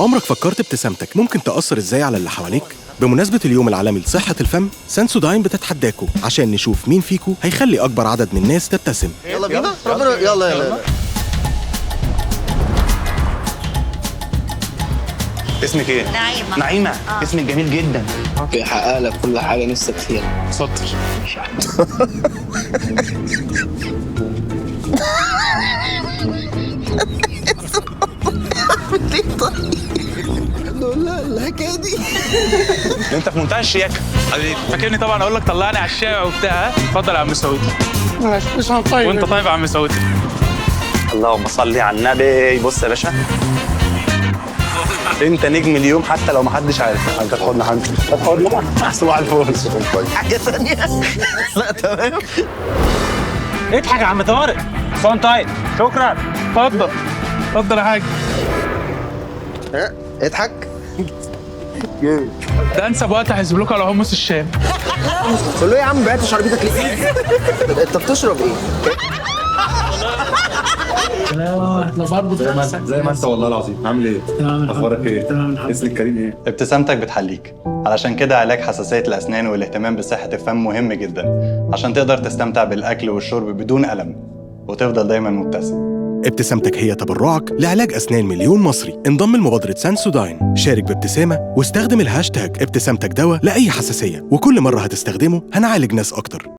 عمرك فكرت ابتسامتك ممكن تأثر ازاي على اللي حواليك؟ بمناسبة اليوم العالمي لصحة الفم، سنسوداين بتتحداكوا عشان نشوف مين فيكو هيخلي أكبر عدد من الناس تبتسم. يلا بينا ربنا يلا. اسمك ايه؟ نعيمة. اسمك جميل جدا. بيحقق لك كل حاجة نفسك فيها. اتفضل. الحكايه دي انت في منتهى الشياكة. فاكرني طبعا اقول لك طلعني على الشارع وبتاع. اتفضل يا عم سعودي. مش طيب. وانت طيب يا عم سعودي. اللهم صل على النبي. بص يا باشا، انت نجم اليوم حتى لو محدش عارف. انت تاخدنا حاجه، تاخدنا صباح الفل. حاجه ثانيه. لا تمام. اضحك يا عم طارق. فون طيب. شكرا. اتفضل اتفضل يا حاج. اضحك. ده انسب وقت احسب لكم على حمص الشام. قول له يا عم بعت شربيتك ليه؟ انت بتشرب ايه؟ احنا برضه زي ما انت والله العظيم. عامل ايه؟ اخبارك ايه؟ اسمك كريم ايه؟ ابتسامتك بتحليك، علشان كده علاج حساسية الأسنان والاهتمام بصحة الفم مهم جدا عشان تقدر تستمتع بالأكل والشرب بدون ألم وتفضل دايما مبتسم. ابتسامتك هي تبرعك لعلاج أسنان مليون مصري. انضم لمبادرة سنسوداين، شارك بابتسامة واستخدم الهاشتاج ابتسامتك دوا لأي حساسية، وكل مرة هتستخدمه هنعالج ناس أكتر.